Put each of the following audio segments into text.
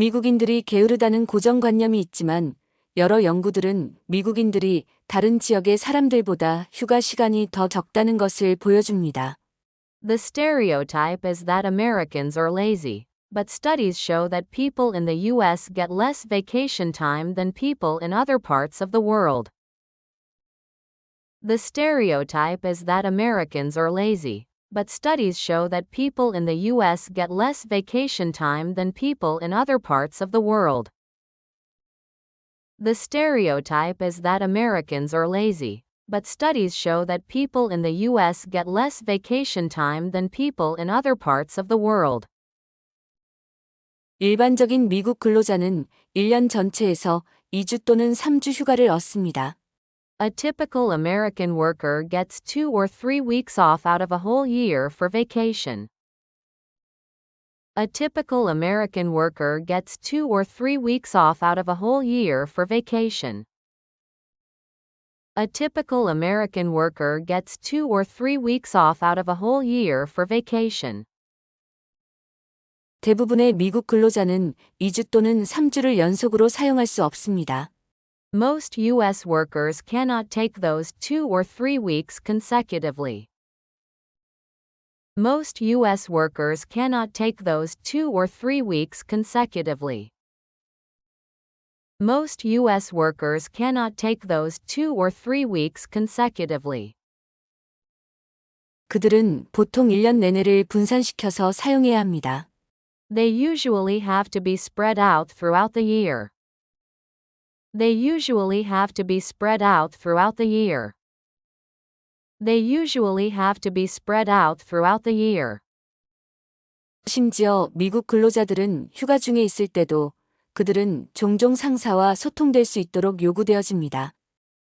미국인들이 게으르다는 고정관념이 있지만 여러 연구들은 미국인들이 다른 지역의 사람들보다 휴가 시간이 더 적다는 것을 보여줍니다. The stereotype is that Americans are lazy, but studies show that people in the U.S. get less vacation time than people in other parts of the world. The stereotype is that Americans are lazy, but studies show that people in the U.S. get less vacation time than people in other parts of the world. The stereotype is that Americans are lazy, but studies show that people in the U.S. get less vacation time than people in other parts of the world. 일반적인 미국 근로자는 1년 전체에서 2주 또는 3주 휴가를 얻습니다. A typical American worker gets 2 or 3 weeks off out of a whole year for vacation. A typical American worker gets 2 or 3 weeks off out of a whole year for vacation. A typical American worker gets 2 or 3 weeks off out of a whole year for vacation. 대부분의 미국 근로자는 2주 또는 3주를 연속으로 사용할 수 없습니다. Most U.S. workers cannot take those 2 or 3 weeks consecutively. Most U.S. workers cannot take those 2 or 3 weeks consecutively. Most U.S. workers cannot take those 2 or 3 weeks consecutively. 그들은 보통 1년 내내를 분산시켜서 사용해야 합니다. They usually have to be spread out throughout the year. They usually have to be spread out throughout the year. They usually have to be spread out throughout the year. 심지어 미국 근로자들은 휴가 중에 있을 때도 그들은 종종 상사와 소통될 수 있도록 요구되어집니다.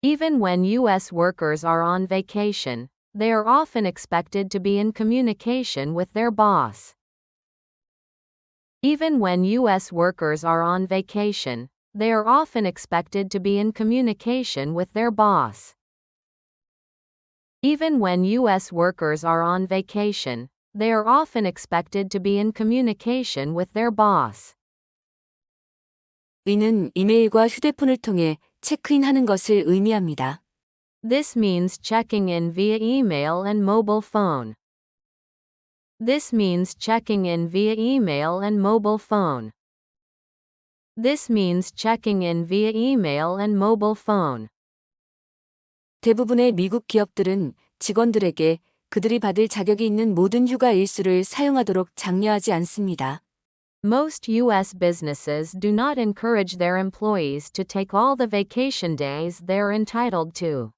Even when U.S. workers are on vacation, they are often expected to be in communication with their boss. Even when U.S. workers are on vacation, they are often expected to be in communication with their boss. Even when U.S. workers are on vacation, they are often expected to be in communication with their boss. 이는 이메일과 휴대폰을 통해 체크인하는 것을 의미합니다. This means checking in via email and mobile phone. This means checking in via email and mobile phone. This means checking in via email and mobile phone. 대부분의 미국 기업들은 직원들에게 그들이 받을 자격이 있는 모든 휴가 일수를 사용하도록 장려하지 않습니다. Most U.S. businesses do not encourage their employees to take all the vacation days they're entitled to.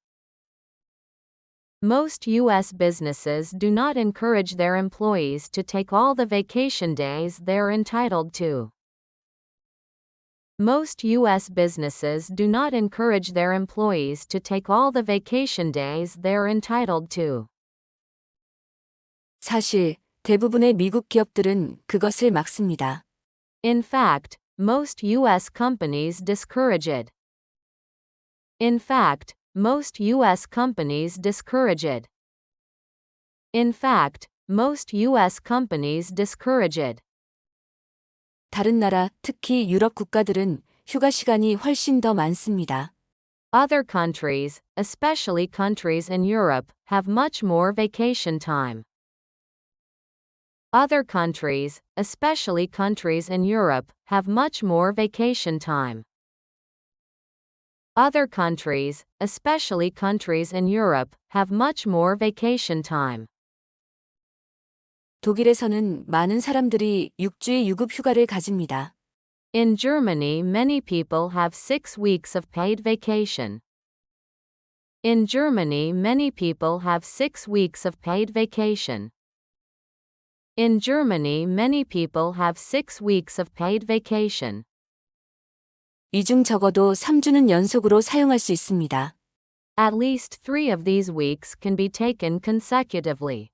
Most U.S. businesses do not encourage their employees to take all the vacation days they're entitled to. Most U.S. businesses do not encourage their employees to take all the vacation days they're entitled to. 사실 대부분의 미국 기업들은 그것을 막습니다. In fact, most U.S. companies discourage it. In fact, most U.S. companies discourage it. In fact, most U.S. companies discourage it. 다른 나라, 특히 유럽 국가들은 휴가 시간이 훨씬 더 많습니다. Other countries, especially countries in Europe, have much more vacation time. Other countries, especially countries in Europe, have much more vacation time. Other countries, especially countries in Europe, have much more vacation time. 독일에서는 많은 사람들이 6주의 유급 휴가를 가집니다. In Germany, many people have 6 weeks of paid vacation. In Germany, many people have 6 weeks of paid vacation. In Germany, many people have 6 weeks of paid vacation. 이 중 적어도 3주는 연속으로 사용할 수 있습니다. At least 3 of these weeks can be taken consecutively.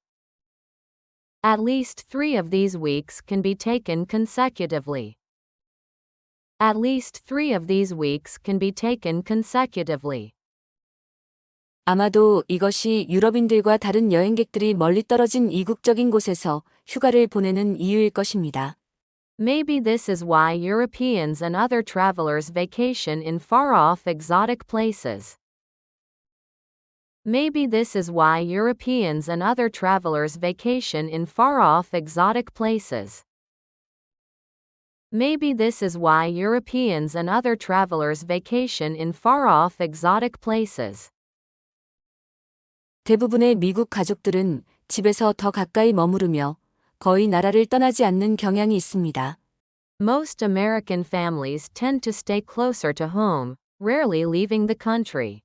At least 3 of these weeks can be taken consecutively. At least 3 of these weeks can be taken consecutively. 아마도 이것이 유럽인들과 다른 여행객들이 멀리 떨어진 이국적인 곳에서 휴가를 보내는 이유일 것입니다. Maybe this is why Europeans and other travelers vacation in far-off exotic places. Maybe this is why Europeans and other travelers vacation in far-off exotic places. Maybe this is why Europeans and other travelers vacation in far-off exotic places. 대부분의 미국 가족들은 집에서 더 가까이 머무르며 거의 나라를 떠나지 않는 경향이 있습니다. Most American families tend to stay closer to home, rarely leaving the country.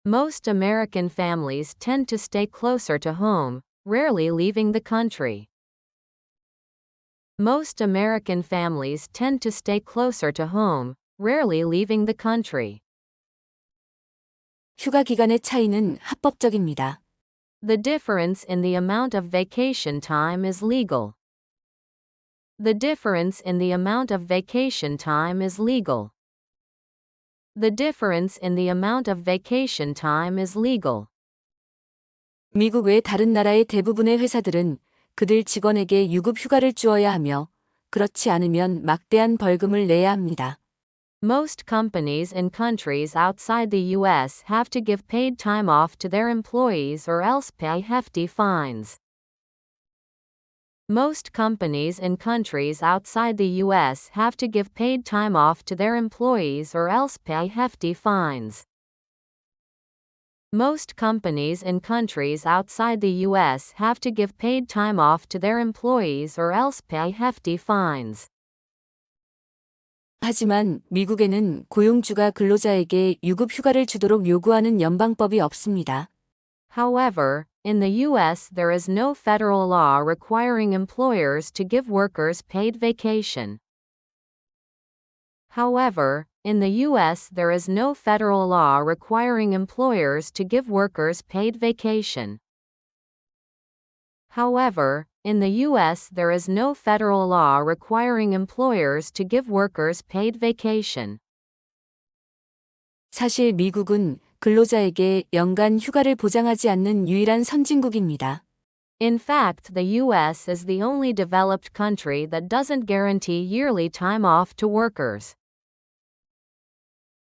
Most American families tend to stay closer to home, rarely leaving the country. Most American families tend to stay closer to home, rarely leaving the country. 휴가 기간의 차이는 합법적입니다. The difference in the amount of vacation time is legal. The difference in the amount of vacation time is legal. The difference in the amount of vacation time is legal. 미국 외 다른 나라의 대부분의 회사들은 그들 직원에게 유급 휴가를 주어야 하며 그렇지 않으면 막대한 벌금을 내야 합니다. Most companies in countries outside the US have to give paid time off to their employees or else pay hefty fines. Most companies in countries outside the US have to give paid time off to their employees or else pay hefty fines. Most companies in countries outside the US have to give paid time off to their employees or else pay hefty fines. 하지만 미국에는 고용주가 근로자에게 유급 휴가를 주도록 요구하는 연방법이 없습니다. However, in the US there is no federal law requiring employers to give workers paid vacation. However, in the US there is no federal law requiring employers to give workers paid vacation. However, in the US there is no federal law requiring employers to give workers paid vacation. 사실 미국은 근로자에게 연간 휴가를 보장하지 않는 유일한 선진국입니다. In fact, the US is the only developed country that doesn't guarantee yearly time off to workers.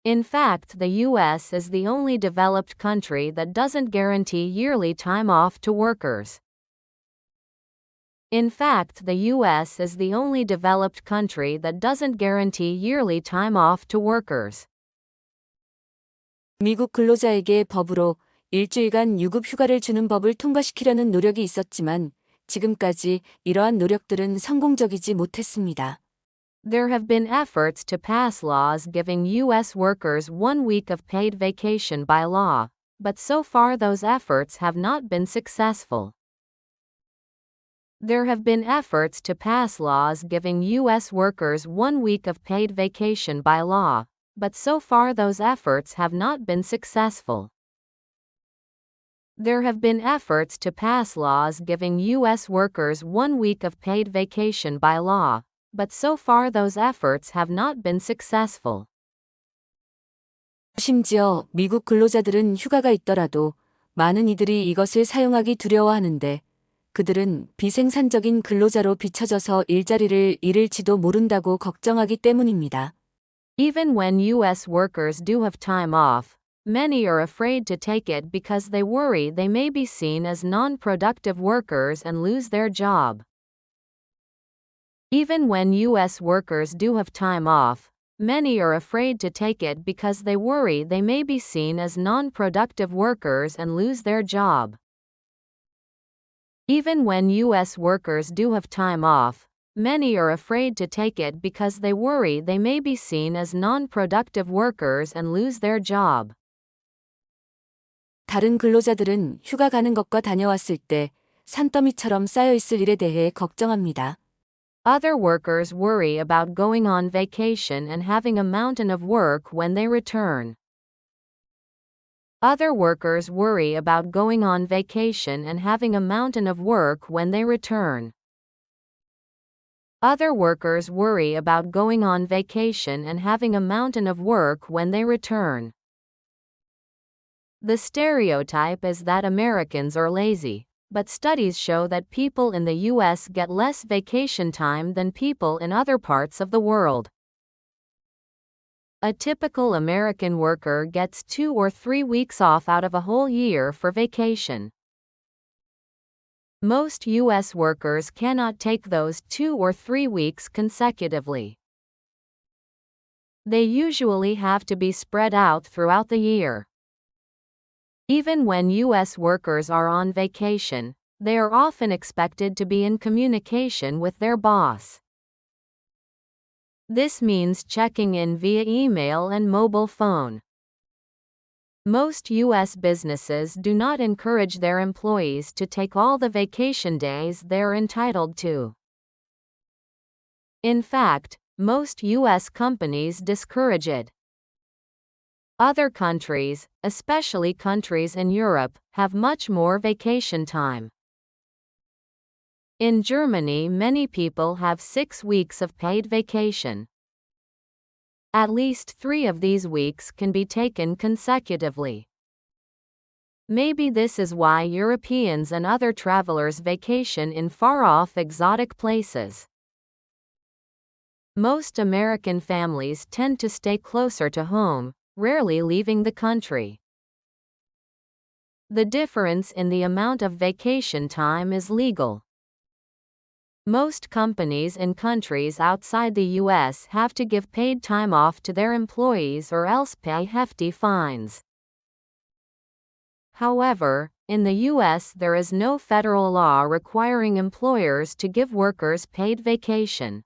In fact, the US is the only developed country that doesn't guarantee yearly time off to workers. In fact, the US is the only developed country that doesn't guarantee yearly time off to workers. 미국 근로자에게 법으로 일주일간 유급 휴가를 주는 법을 통과시키려는 노력이 있었지만 지금까지 이러한 노력들은 성공적이지 못했습니다. There have been efforts to pass laws giving U.S. workers 1 week of paid vacation by law, but so far those efforts have not been successful. There have been efforts to pass laws giving U.S. workers 1 week of paid vacation by law, but so far those efforts have not been successful. There have been efforts to pass laws giving U.S. workers 1 week of paid vacation by law, but so far those efforts have not been successful. 심지어 미국 근로자들은 휴가가 있더라도 많은 이들이 이것을 사용하기 두려워하는데 그들은 비생산적인 근로자로 비춰져서 일자리를 잃을지도 모른다고 걱정하기 때문입니다. Even when U.S. workers do have time off, many are afraid to take it because they worry they may be seen as non-productive workers and lose their job. Even when U.S. workers do have time off, many are afraid to take it because they worry they may be seen as non-productive workers and lose their job. Even when U.S. workers do have time off, many are afraid to take it because they worry they may be seen as non-productive workers and lose their job. 다른 근로자들은 휴가 가는 것과 다녀왔을 때 산더미처럼 쌓여 있을 일에 대해 걱정합니다. Other workers worry about going on vacation and having a mountain of work when they return. Other workers worry about going on vacation and having a mountain of work when they return. Other workers worry about going on vacation and having a mountain of work when they return. The stereotype is that Americans are lazy. but studies show that people in the US get less vacation time than people in other parts of the world. A typical American worker gets 2 or 3 weeks off out of a whole year for vacation. Most U.S. workers cannot take those 2 or 3 weeks consecutively. They usually have to be spread out throughout the year. Even when U.S. workers are on vacation, they are often expected to be in communication with their boss. This means checking in via email and mobile phone. Most U.S. businesses do not encourage their employees to take all the vacation days they're entitled to. In fact, most U.S. companies discourage it. Other countries, especially countries in Europe, have much more vacation time. In Germany, many people have 6 weeks of paid vacation. At least 3 of these weeks can be taken consecutively. Maybe this is why Europeans and other travelers vacation in far-off exotic places. Most American families tend to stay closer to home, rarely leaving the country. The difference in the amount of vacation time is legal. Most companies in countries outside the U.S. have to give paid time off to their employees or else pay hefty fines. However, in the U.S. there is no federal law requiring employers to give workers paid vacation.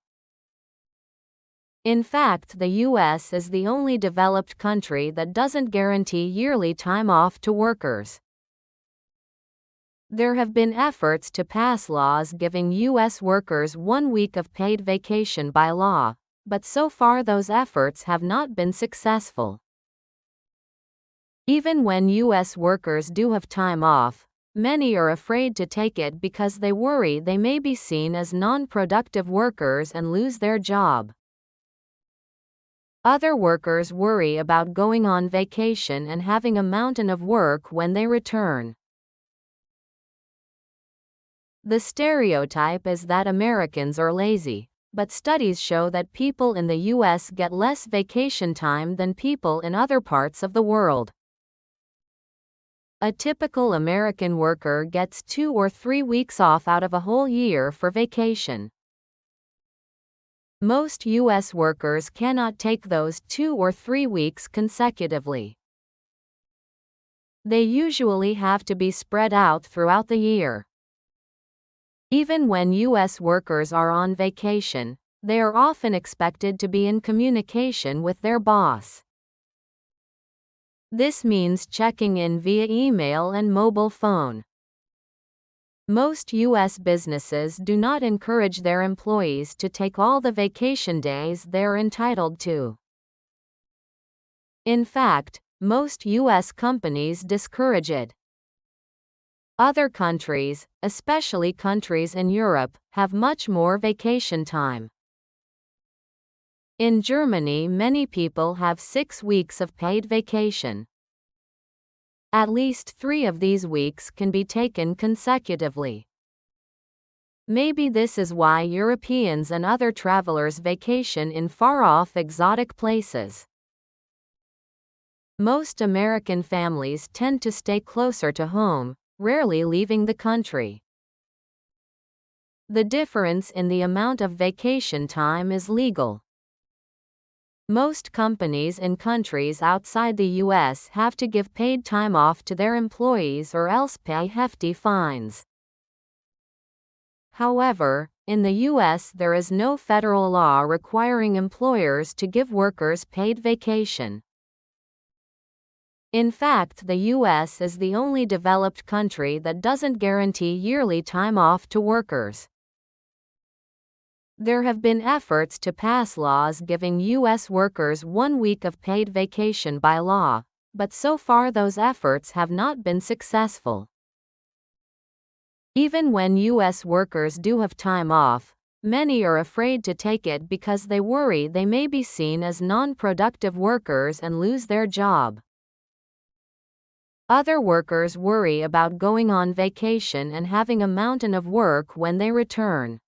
In fact, the U.S. is the only developed country that doesn't guarantee yearly time off to workers. There have been efforts to pass laws giving U.S. workers 1 week of paid vacation by law, but so far those efforts have not been successful. Even when U.S. workers do have time off, many are afraid to take it because they worry they may be seen as non-productive workers and lose their job. Other workers worry about going on vacation and having a mountain of work when they return. The stereotype is that Americans are lazy, but studies show that people in the U.S. get less vacation time than people in other parts of the world. A typical American worker gets 2 or 3 weeks off out of a whole year for vacation. Most U.S. workers cannot take those 2 or 3 weeks consecutively. They usually have to be spread out throughout the year. Even when U.S. workers are on vacation, they are often expected to be in communication with their boss. This means checking in via email and mobile phone. Most U.S. businesses do not encourage their employees to take all the vacation days they're entitled to. In fact, most U.S. companies discourage it. Other countries, especially countries in Europe, have much more vacation time. In Germany, many people have 6 weeks of paid vacation. At least 3 of these weeks can be taken consecutively. Maybe this is why Europeans and other travelers vacation in far-off exotic places. Most American families tend to stay closer to home, rarely leaving the country. The difference in the amount of vacation time is legal. Most companies in countries outside the U.S. have to give paid time off to their employees or else pay hefty fines. However, in the U.S. there is no federal law requiring employers to give workers paid vacation. In fact, the U.S. is the only developed country that doesn't guarantee yearly time off to workers. There have been efforts to pass laws giving U.S. workers 1 week of paid vacation by law, but so far those efforts have not been successful. Even when U.S. workers do have time off, many are afraid to take it because they worry they may be seen as non-productive workers and lose their job. Other workers worry about going on vacation and having a mountain of work when they return.